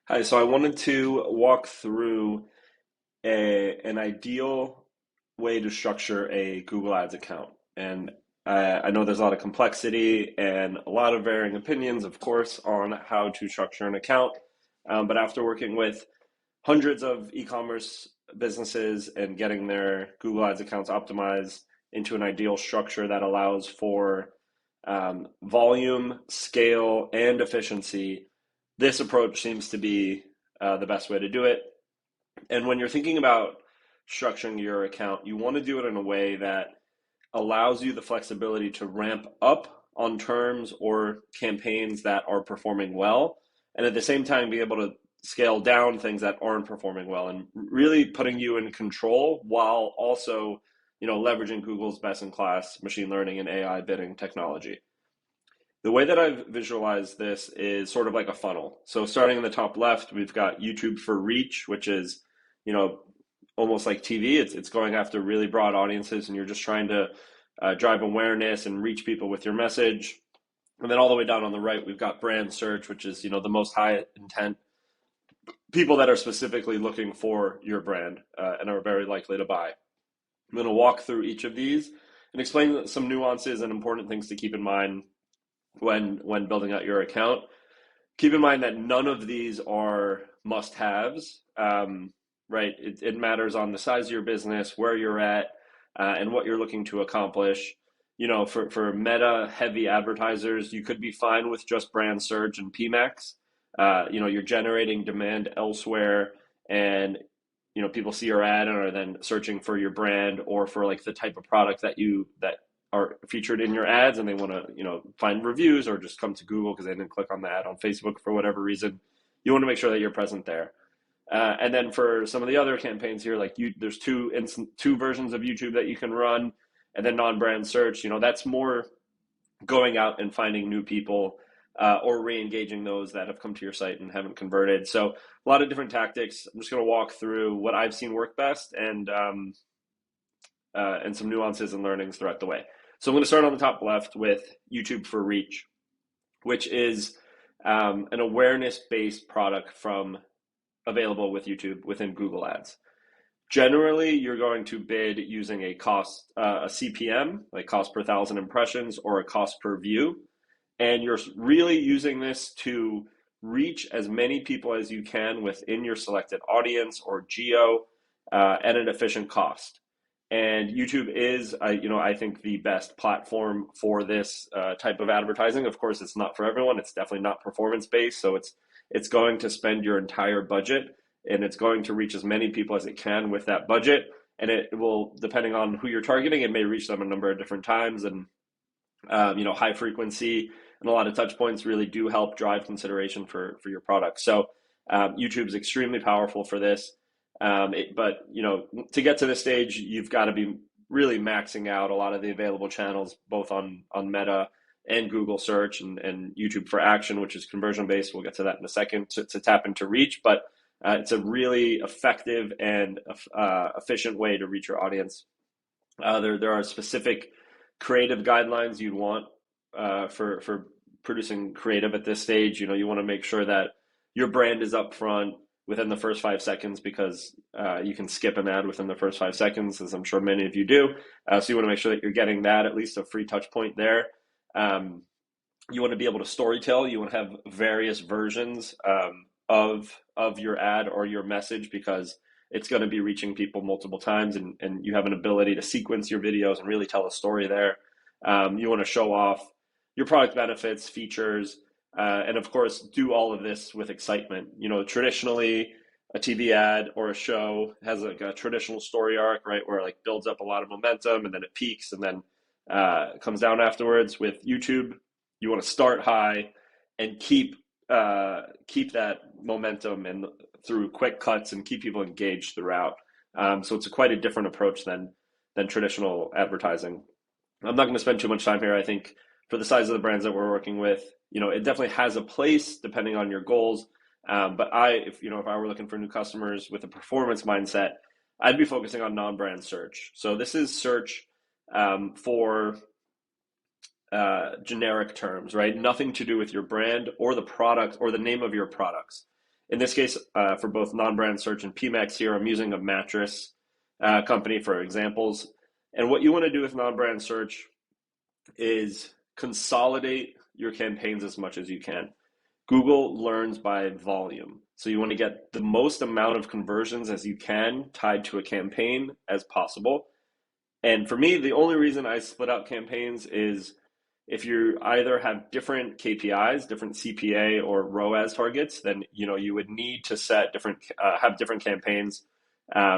Hi, so I wanted to walk through an ideal way to structure a Google Ads account. And I know there's a lot of complexity and a lot of varying opinions, of course, on how to structure an account. But after working with hundreds of e-commerce businesses and getting their Google Ads accounts optimized into an ideal structure that allows for volume, scale, and efficiency, this approach seems to be the best way to do it. And when you're thinking about structuring your account, you want to do it in a way that allows you the flexibility to ramp up on terms or campaigns that are performing well, and at the same time be able to scale down things that aren't performing well, and really putting you in control while also, leveraging Google's best in class machine learning and AI bidding technology. The way that I've visualized this is sort of like a funnel. So starting in the top left, we've got YouTube for reach, which is, you know, almost like TV. It's going after really broad audiences, and you're just trying to drive awareness and reach people with your message. And then all the way down on the right, we've got brand search, which is, the most high intent people that are specifically looking for your brand and are very likely to buy. I'm going to walk through each of these and explain some nuances and important things to keep in mind when building out your account. Keep in mind that none of these are must-haves, right? It matters on the size of your business, where you're at, and what you're looking to accomplish. For meta heavy advertisers, you could be fine with just brand search and PMAX. You're generating demand elsewhere, and people see your ad and are then searching for your brand or for like the type of product that are featured in your ads, and they want to find reviews or just come to Google because they didn't click on the ad on Facebook for whatever reason. You want to make sure that you're present there. And then for some of the other campaigns here, like there's two versions of YouTube that you can run, and then non-brand search. That's more going out and finding new people or re-engaging those that have come to your site and haven't converted. So a lot of different tactics. I'm just going to walk through what I've seen work best and some nuances and learnings throughout the way. So I'm going to start on the top left with YouTube for Reach, which is an awareness-based product available with YouTube within Google Ads. Generally, you're going to bid using a CPM, like cost per thousand impressions, or a cost per view. And you're really using this to reach as many people as you can within your selected audience or geo at an efficient cost. And YouTube is, I think, the best platform for this type of advertising. Of course, it's not for everyone. It's definitely not performance-based. So it's going to spend your entire budget, and it's going to reach as many people as it can with that budget. And it will, depending on who you're targeting, it may reach them a number of different times. And, high frequency and a lot of touch points really do help drive consideration for your product. So YouTube is extremely powerful for this. But to get to this stage, you've got to be really maxing out a lot of the available channels, both on Meta and Google search and YouTube for action, which is conversion based. We'll get to that in a second to tap into reach, but it's a really effective and efficient way to reach your audience. There are specific creative guidelines you'd want for producing creative at this stage. You want to make sure that your brand is up front within the first 5 seconds, because you can skip an ad within the first 5 seconds, as I'm sure many of you do. So you want to make sure that you're getting that, at least a free touch point there. You want to be able to storytell. You want to have various versions of your ad or your message, because it's going to be reaching people multiple times, and you have an ability to sequence your videos and really tell a story there. You want to show off your product benefits, features, and of course, do all of this with excitement. Traditionally, a TV ad or a show has like a traditional story arc, right, where it like builds up a lot of momentum and then it peaks and then comes down afterwards. With YouTube, you want to start high and keep that momentum and through quick cuts and keep people engaged throughout. So it's quite a different approach than traditional advertising. I'm not going to spend too much time here. I think for the size of the brands that we're working with, it definitely has a place depending on your goals. But if I were looking for new customers with a performance mindset, I'd be focusing on non-brand search. So this is search for generic terms, right? Nothing to do with your brand or the product or the name of your products. In this case, for both non-brand search and PMAX here, I'm using a mattress company for examples. And what you want to do with non-brand search is consolidate your campaigns as much as you can. Google learns by volume. So you want to get the most amount of conversions as you can tied to a campaign as possible. And for me, the only reason I split out campaigns is if you either have different KPIs, different CPA or ROAS targets, then you would need to set have different campaigns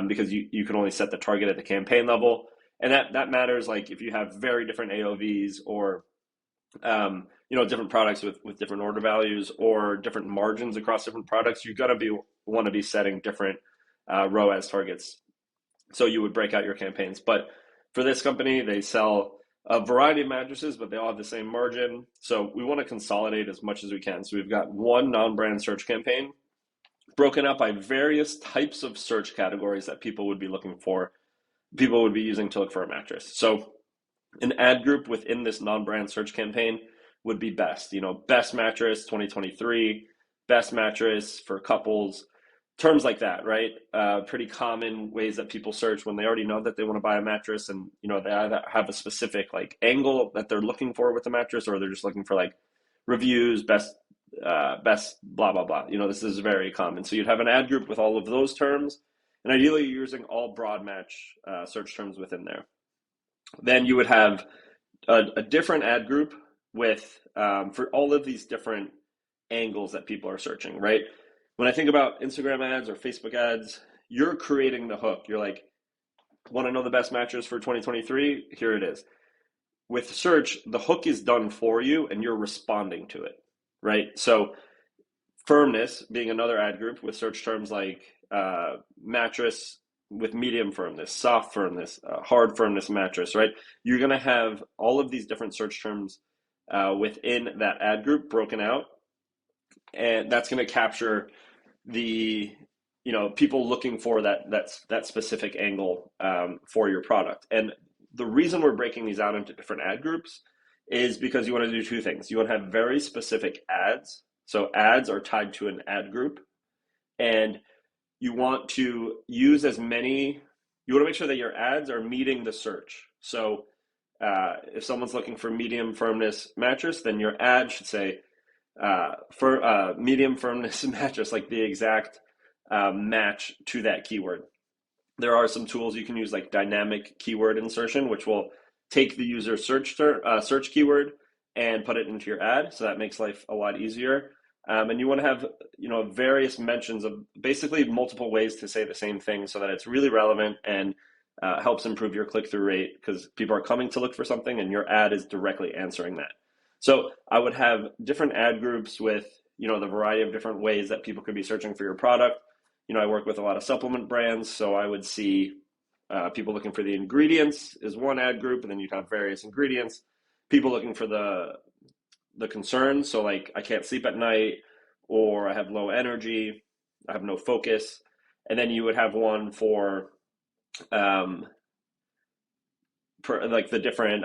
because you can only set the target at the campaign level. And that matters, like if you have very different AOVs or different products with different order values or different margins across different products, you're going to want to be setting different ROAS targets. So you would break out your campaigns. But for this company, they sell a variety of mattresses, but they all have the same margin. So we want to consolidate as much as we can. So we've got one non-brand search campaign broken up by various types of search categories that people would be using to look for a mattress. So an ad group within this non-brand search campaign would be best. Best mattress 2023, best mattress for couples, terms like that, right? Pretty common ways that people search when they already know that they want to buy a mattress, and they either have a specific like angle that they're looking for with the mattress, or they're just looking for like reviews, best blah blah blah. This is very common. So you'd have an ad group with all of those terms, and ideally you're using all broad match search terms within there. Then you would have a different ad group with for all of these different angles that people are searching, right? When I think about Instagram ads or Facebook ads, you're creating the hook. You're like, want to know the best mattress for 2023? Here it is. With search, the hook is done for you and you're responding to it, right? So firmness being another ad group with search terms like mattress with medium firmness, soft firmness, hard firmness mattress, right? You're going to have all of these different search terms within that ad group broken out. And that's going to capture the people looking for that specific angle for your product. And the reason we're breaking these out into different ad groups is because you want to do two things. You want to have very specific ads. So ads are tied to an ad group, and you want to use you want to make sure that your ads are meeting the search. So if someone's looking for medium firmness mattress, then your ad should say for medium firmness mattress, like the exact match to that keyword. There are some tools you can use like dynamic keyword insertion, which will take the user search keyword and put it into your ad. So that makes life a lot easier. And you want to have various mentions of basically multiple ways to say the same thing so that it's really relevant and helps improve your click-through rate, because people are coming to look for something and your ad is directly answering that. So I would have different ad groups with the variety of different ways that people could be searching for your product. I work with a lot of supplement brands, so I would see people looking for the ingredients is one ad group, and then you'd have various ingredients. People looking for the concerns, so like I can't sleep at night, or I have low energy, I have no focus, and then you would have one for like the different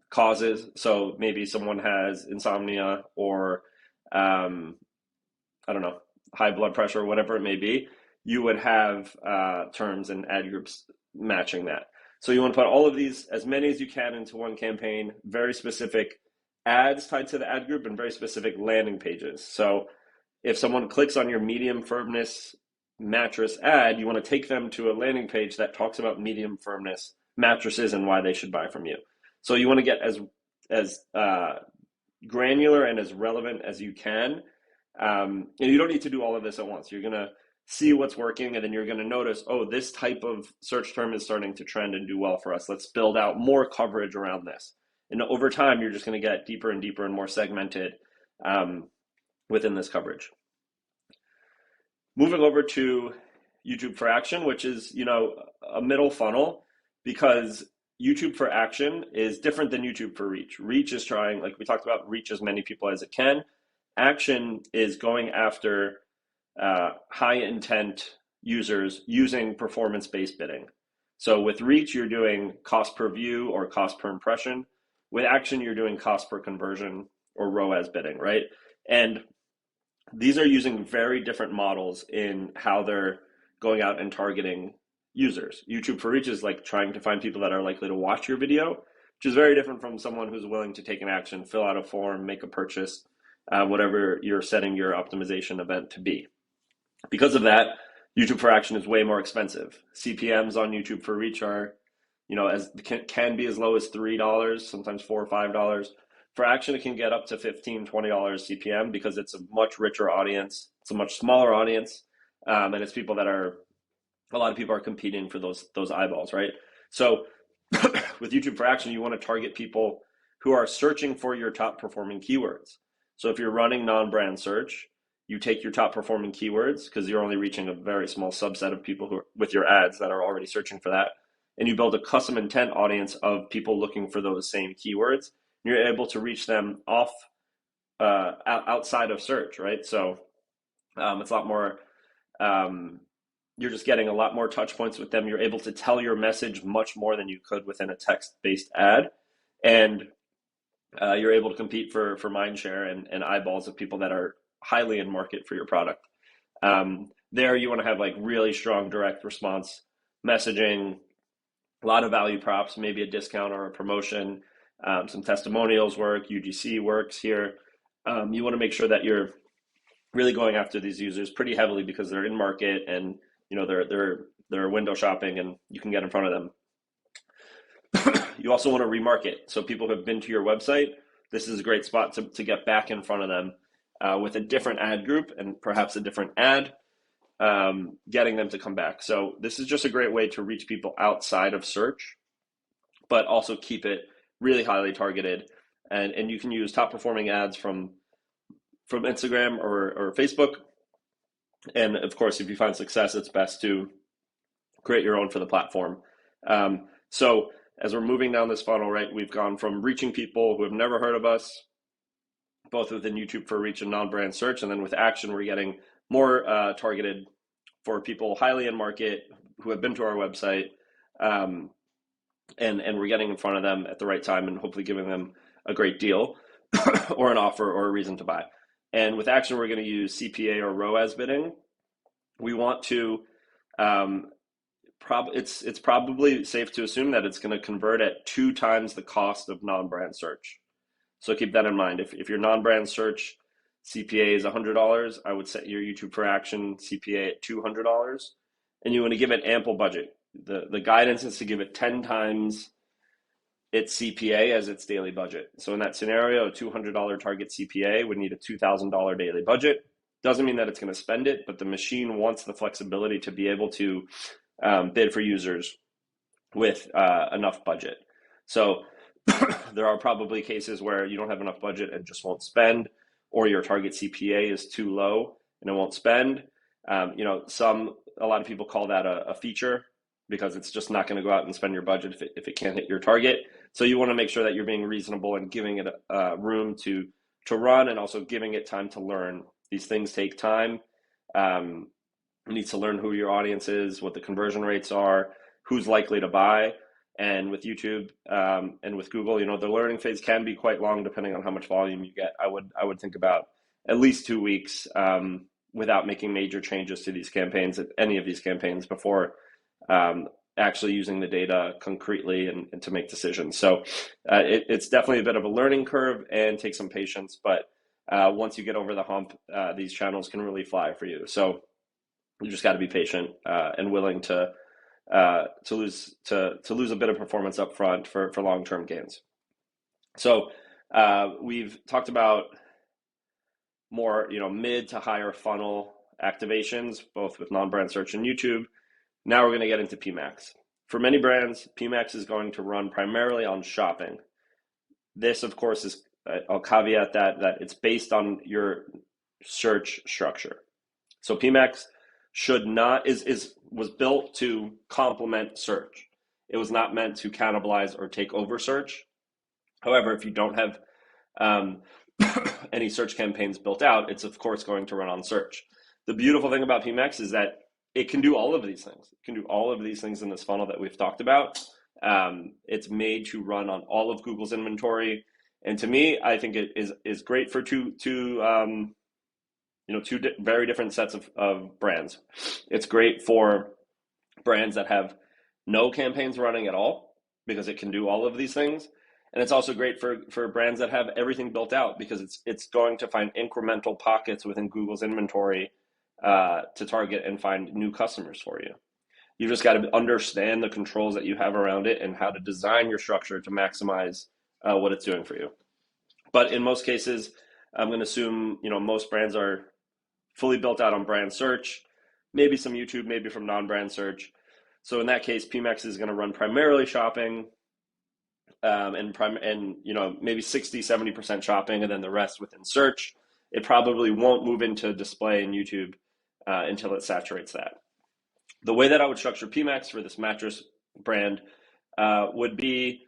causes. So maybe someone has insomnia or I don't know, high blood pressure or whatever it may be. You would have terms and ad groups matching that. So you want to put all of these, as many as you can, into one campaign, very specific ads tied to the ad group and very specific landing pages. So if someone clicks on your medium firmness mattress ad, you want to take them to a landing page that talks about medium firmness mattresses and why they should buy from you. So you want to get as granular and as relevant as you can. And you don't need to do all of this at once. You're going to see what's working, and then you're going to notice, oh, this type of search term is starting to trend and do well for us. Let's build out more coverage around this. And over time, you're just going to get deeper and deeper and more segmented within this coverage. Moving over to YouTube for Action, which is, a middle funnel, because YouTube for Action is different than YouTube for Reach. Reach is trying, like we talked about, reach as many people as it can. Action is going after high intent users using performance-based bidding. So with Reach, you're doing cost per view or cost per impression. With Action, you're doing cost per conversion or ROAS bidding, right? And these are using very different models in how they're going out and targeting users. YouTube for Reach is like trying to find people that are likely to watch your video, which is very different from someone who's willing to take an action, fill out a form, make a purchase, whatever you're setting your optimization event to be. Because of that, YouTube for Action is way more expensive. CPMs on YouTube for Reach are, as can be as low as $3, sometimes $4 or $5. For Action, it can get up to $15, $20 CPM because it's a much richer audience. It's a much smaller audience, and it's people that are, a lot of people are competing for those eyeballs, right? So with YouTube for Action, you want to target people who are searching for your top performing keywords. So if you're running non-brand search, you take your top performing keywords because you're only reaching a very small subset of people who are, with your ads, that are already searching for that. And you build a custom intent audience of people looking for those same keywords. You're able to reach them off outside of search, right? So it's a lot more, you're just getting a lot more touch points with them. You're able to tell your message much more than you could within a text-based ad. And you're able to compete for mind share and eyeballs of people that are highly in market for your product. There you want to have like really strong direct response messaging, a lot of value props, maybe a discount or a promotion, some testimonials work, UGC works here. You want to make sure that you're really going after these users pretty heavily because they're in market and they're window shopping and you can get in front of them. You also want to remarket. So people who have been to your website, this is a great spot to get back in front of them with a different ad group and perhaps a different ad, getting them to come back. So this is just a great way to reach people outside of search, but also keep it really highly targeted. And you can use top performing ads from Instagram or Facebook. And of course, if you find success, it's best to create your own for the platform. So as we're moving down this funnel, right, we've gone from reaching people who have never heard of us, both within YouTube for Reach and non-brand search, and then with Action, we're getting more targeted for people highly in market who have been to our website, and we're getting in front of them at the right time and hopefully giving them a great deal or an offer or a reason to buy. And with Action, we're going to use CPA or ROAS bidding. We want to it's probably safe to assume that it's going to convert at 2 times the cost of non-brand search. So keep that in mind. If your non-brand search CPA is $100, I would set your YouTube for Action CPA at $200, and you want to give it ample budget. The guidance is to give it 10 times its CPA as its daily budget. So in that scenario, a $200 target CPA would need a $2,000 daily budget. Doesn't mean that it's going to spend it, but the machine wants the flexibility to be able to bid for users with enough budget. So there are probably cases where you don't have enough budget and just won't spend, or your target CPA is too low and it won't spend. A lot of people call that a feature because it's just not going to go out and spend your budget if it can't hit your target. So you want to make sure that you're being reasonable and giving it room to run, and also giving it time to learn. These things take time. You need to learn who your audience is, what the conversion rates are, who's likely to buy. And with YouTube and with Google, the learning phase can be quite long depending on how much volume you get. I would think about at least 2 weeks without making major changes to these campaigns, any of these campaigns, before actually using the data concretely and to make decisions. So it's definitely a bit of a learning curve and takes some patience, but once you get over the hump, these channels can really fly for you. So you just got to be patient and willing to lose a bit of performance up front for long-term gains. So we've talked about more mid to higher funnel activations, both with non-brand search and YouTube. Now we're going to get into PMax. For many brands, PMax is going to run primarily on shopping. This, of course, is I'll caveat that it's based on your search structure. So PMax was built to complement search. It was not meant to cannibalize or take over search. However, if you don't have any search campaigns built out, it's of course going to run on search. The beautiful thing about PMax is that it can do all of these things. It can do all of these things in this funnel that we've talked about. It's made to run on all of Google's inventory. And to me, I think it is great for two two very different sets of brands. It's great for brands that have no campaigns running at all because it can do all of these things. And it's also great for brands that have everything built out because it's going to find incremental pockets within Google's inventory to target and find new customers for you. You just got to understand the controls that you have around it and how to design your structure to maximize what it's doing for you. But in most cases, I'm going to assume most brands are fully built out on brand search, maybe some YouTube, maybe from non-brand search. So in that case, PMax is going to run primarily shopping, and maybe 60-70% shopping, and then the rest within search. It probably won't move into display in YouTube until it saturates that. The way that I would structure PMax for this mattress brand would be,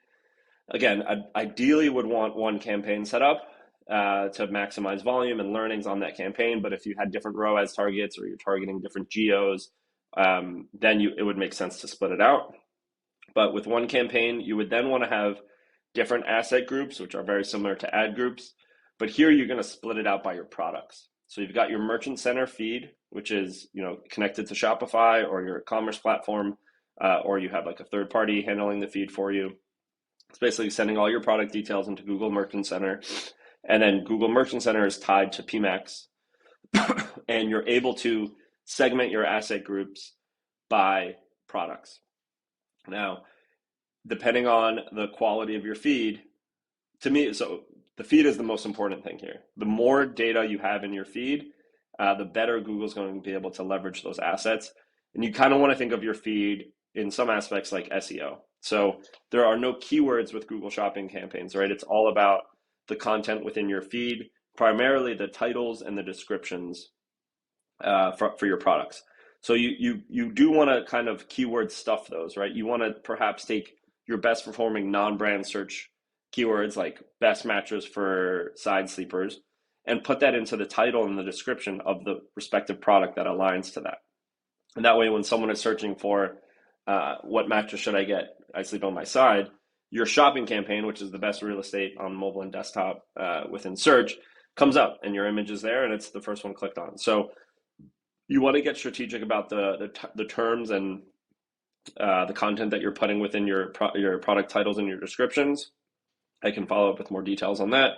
again, I ideally would want one campaign set up to maximize volume and learnings on that campaign. But if you had different ROAS targets or you're targeting different geos, then it would make sense to split it out. But with one campaign, you would then want to have different asset groups, which are very similar to ad groups. But here you're going to split it out by your products. So you've got your Merchant Center feed, which is connected to Shopify or your commerce platform, or you have like a third party handling the feed for you. It's basically sending all your product details into Google Merchant Center. And then Google Merchant Center is tied to PMax. And you're able to segment your asset groups by products. Now, depending on the quality of your feed, to me, so the feed is the most important thing here. The more data you have in your feed, the better Google's going to be able to leverage those assets. And you kind of want to think of your feed in some aspects like SEO. So there are no keywords with Google Shopping campaigns, right? It's all about the content within your feed, primarily the titles and the descriptions for your products. So you do want to kind of keyword stuff those, right? You want to perhaps take your best performing non-brand search keywords like best mattress for side sleepers and put that into the title and the description of the respective product that aligns to that. And that way, when someone is searching for what mattress should I get, I sleep on my side, your shopping campaign, which is the best real estate on mobile and desktop within search, comes up and your image is there and it's the first one clicked on. So you want to get strategic about the terms and the content that you're putting within your product titles and your descriptions. I can follow up with more details on that.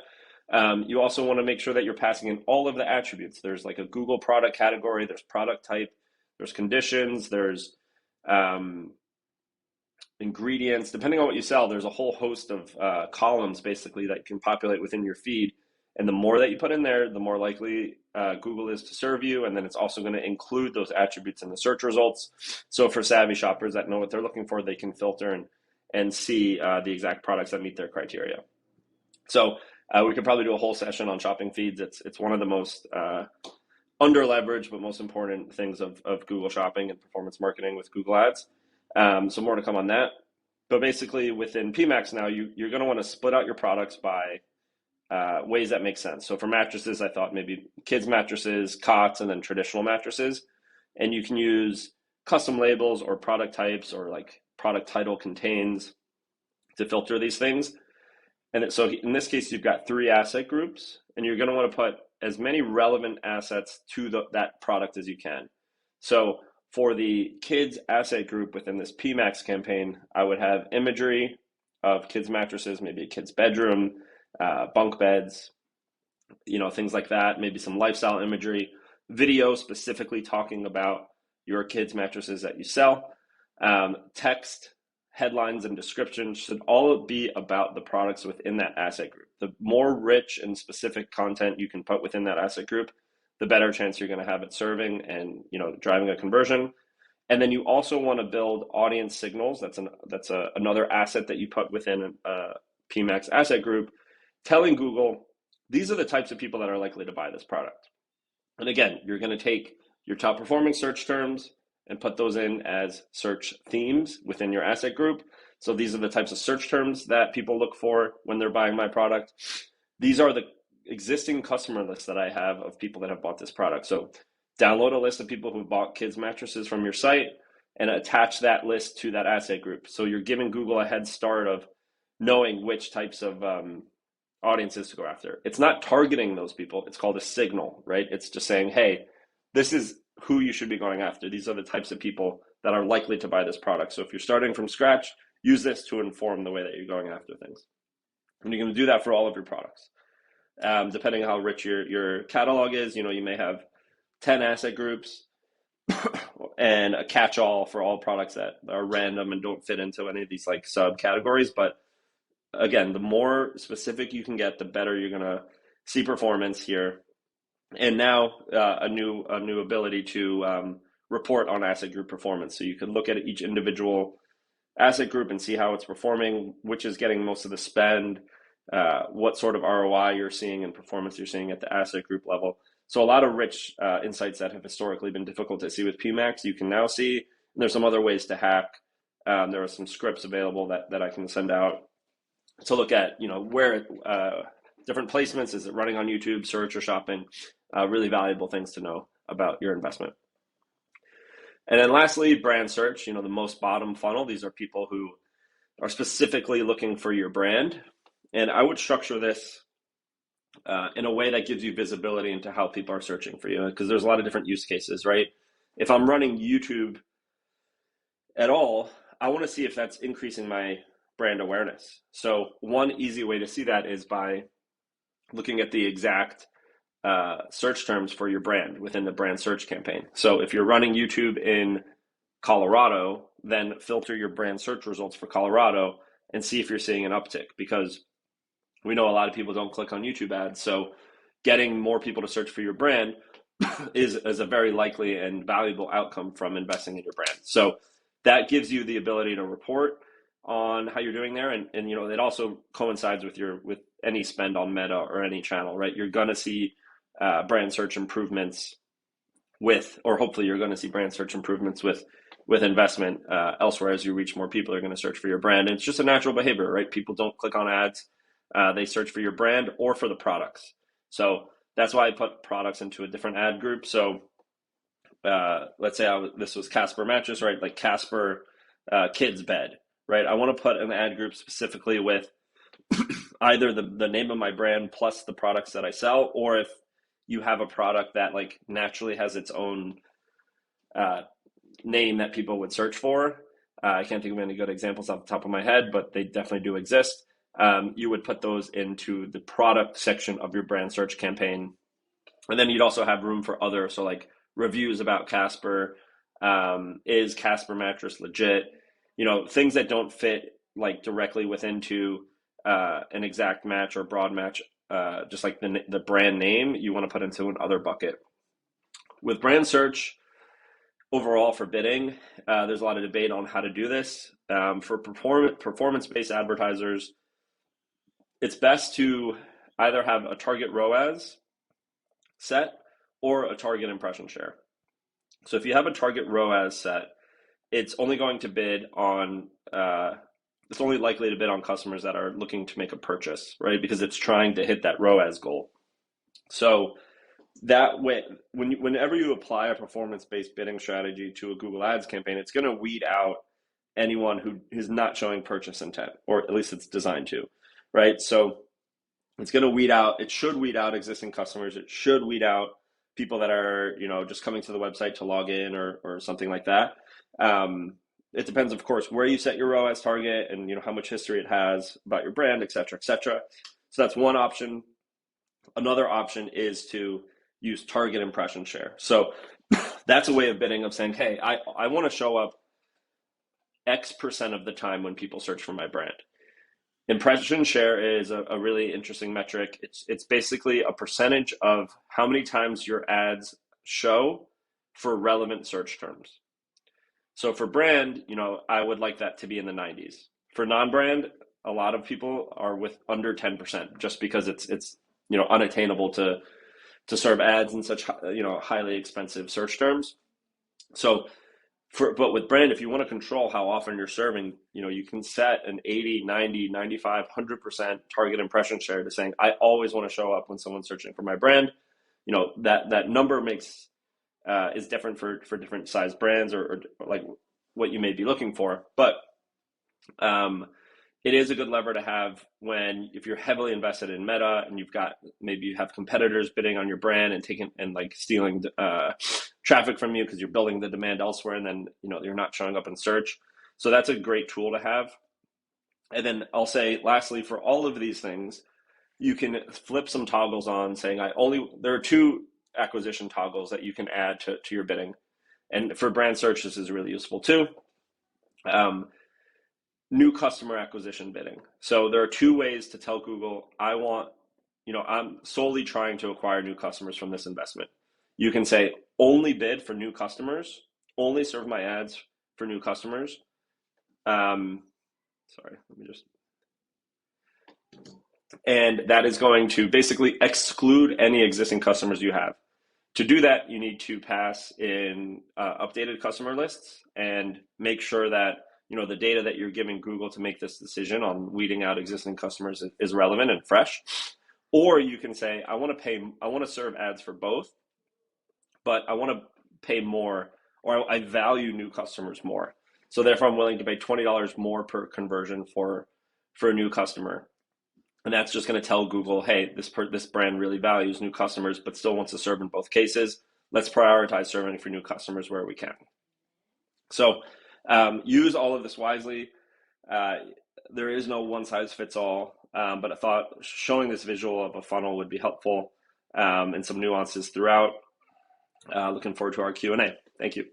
You also want to make sure that you're passing in all of the attributes. There's like a Google product category, there's product type, there's conditions, there's ingredients. Depending on what you sell, there's a whole host of columns basically that can populate within your feed. And the more that you put in there, the more likely Google is to serve you. And then it's also going to include those attributes in the search results. So for savvy shoppers that know what they're looking for, they can filter and see the exact products that meet their criteria. So we could probably do a whole session on shopping feeds. It's one of the most under leveraged but most important things of Google Shopping and performance marketing with Google Ads. So more to come on that. But basically within PMax now, you're going to want to split out your products by ways that make sense. So for mattresses, I thought maybe kids mattresses, cots, and then traditional mattresses. And you can use custom labels or product types or like product title contains to filter these things. And so in this case, you've got 3 asset groups, and you're going to want to put as many relevant assets to that product as you can. So for the kids asset group within this PMax campaign, I would have imagery of kids mattresses, maybe a kid's bedroom, bunk beds, things like that, maybe some lifestyle imagery, video specifically talking about your kids mattresses that you sell, text, headlines, and descriptions should all be about the products within that asset group. The more rich and specific content you can put within that asset group, the better chance you're going to have at serving and driving a conversion. And then you also want to build audience signals. That's another asset that you put within a PMax asset group, telling Google these are the types of people that are likely to buy this product. And again, you're going to take your top performing search terms and put those in as search themes within your asset group. So these are the types of search terms that people look for when they're buying my product. These are the existing customer lists that I have of people that have bought this product. So download a list of people who bought kids mattresses from your site and attach that list to that asset group. So you're giving Google a head start of knowing which types of audiences to go after. It's not targeting those people. It's called a signal, right? It's just saying, hey, this is who you should be going after. These are the types of people that are likely to buy this product. So if you're starting from scratch, use this to inform the way that you're going after things. And you're going to do that for all of your products. Depending on how rich your catalog is, you may have 10 asset groups and a catch-all for all products that are random and don't fit into any of these like subcategories. But again, the more specific you can get, the better you're going to see performance here. And now a new ability to report on asset group performance. So you can look at each individual asset group and see how it's performing, which is getting most of the spend, what sort of ROI you're seeing and performance you're seeing at the asset group level. So a lot of rich insights that have historically been difficult to see with PMax, you can now see. And there's some other ways to hack. There are some scripts available that I can send out to look at, where different placements, is it running on YouTube, search, or shopping? Really valuable things to know about your investment. And then lastly, brand search, the most bottom funnel. These are people who are specifically looking for your brand. And I would structure this in a way that gives you visibility into how people are searching for you, because there's a lot of different use cases, right? If I'm running YouTube at all, I want to see if that's increasing my brand awareness. So one easy way to see that is by looking at the exact search terms for your brand within the brand search campaign. So if you're running YouTube in Colorado, then filter your brand search results for Colorado and see if you're seeing an uptick, because we know a lot of people don't click on YouTube ads. So getting more people to search for your brand is a very likely and valuable outcome from investing in your brand. So that gives you the ability to report on how you're doing there. And it also coincides with any spend on Meta or any channel, right? You're going to see brand search improvements or hopefully you're going to see brand search improvements with investment elsewhere. As you reach more people, are going to search for your brand. And it's just a natural behavior, right? People don't click on ads. They search for your brand or for the products. So that's why I put products into a different ad group. So let's say this was Casper mattress, right? Like Casper kids bed, right? I want to put an ad group specifically with either the name of my brand plus the products that I sell, or if you have a product that like naturally has its own name that people would search for. I can't think of any good examples off the top of my head, but they definitely do exist. You would put those into the product section of your brand search campaign. And then you'd also have room for other, so like reviews about Casper, is Casper mattress legit? Things that don't fit like directly into an exact match or broad match, just like the brand name, you want to put into another bucket. With brand search, overall for bidding, there's a lot of debate on how to do this. For performance-based advertisers, it's best to either have a target ROAS set or a target impression share. So if you have a target ROAS set, it's only going to bid on, it's only likely to bid on customers that are looking to make a purchase, right? Because it's trying to hit that ROAS goal. So that way, whenever you apply a performance-based bidding strategy to a Google Ads campaign, it's going to weed out anyone who is not showing purchase intent, or at least it's designed to, right? So it's going to weed out, it should weed out existing customers. It should weed out people that are, just coming to the website to log in or something like that. It depends, of course, where you set your ROAS target and, how much history it has about your brand, et cetera, et cetera. So that's one option. Another option is to use target impression share. So that's a way of bidding, of saying, hey, I want to show up X% of the time when people search for my brand. Impression share is a really interesting metric. It's basically a percentage of how many times your ads show for relevant search terms. So for brand, I would like that to be in the 90s. For non-brand, a lot of people are with under 10%, just because it's unattainable to serve ads in such highly expensive search terms. So but with brand, if you want to control how often you're serving, you can set an 80, 90, 95, 100% target impression share to saying, I always want to show up when someone's searching for my brand. That number is different for different size brands or like what you may be looking for. But it is a good lever to have when, if you're heavily invested in Meta and you've got, maybe you have competitors bidding on your brand and taking and like stealing traffic from you because you're building the demand elsewhere, and then you're not showing up in search. So that's a great tool to have. And then I'll say, lastly, for all of these things, you can flip some toggles on, saying there are two acquisition toggles that you can add to your bidding. And for brand search, this is really useful too. New customer acquisition bidding. So there are two ways to tell Google, I'm solely trying to acquire new customers from this investment. You can say, only bid for new customers, only serve my ads for new customers. And that is going to basically exclude any existing customers you have. To do that, you need to pass in updated customer lists and make sure that the data that you're giving Google to make this decision on weeding out existing customers is relevant and fresh. Or you can say, I want to serve ads for both, but I want to pay more, or I value new customers more. So therefore, I'm willing to pay $20 more per conversion for a new customer. And that's just going to tell Google, hey, this brand really values new customers, but still wants to serve in both cases. Let's prioritize serving for new customers where we can. So use all of this wisely. There is no one size fits all, but I thought showing this visual of a funnel would be helpful, and some nuances throughout. Looking forward to our Q&A. Thank you.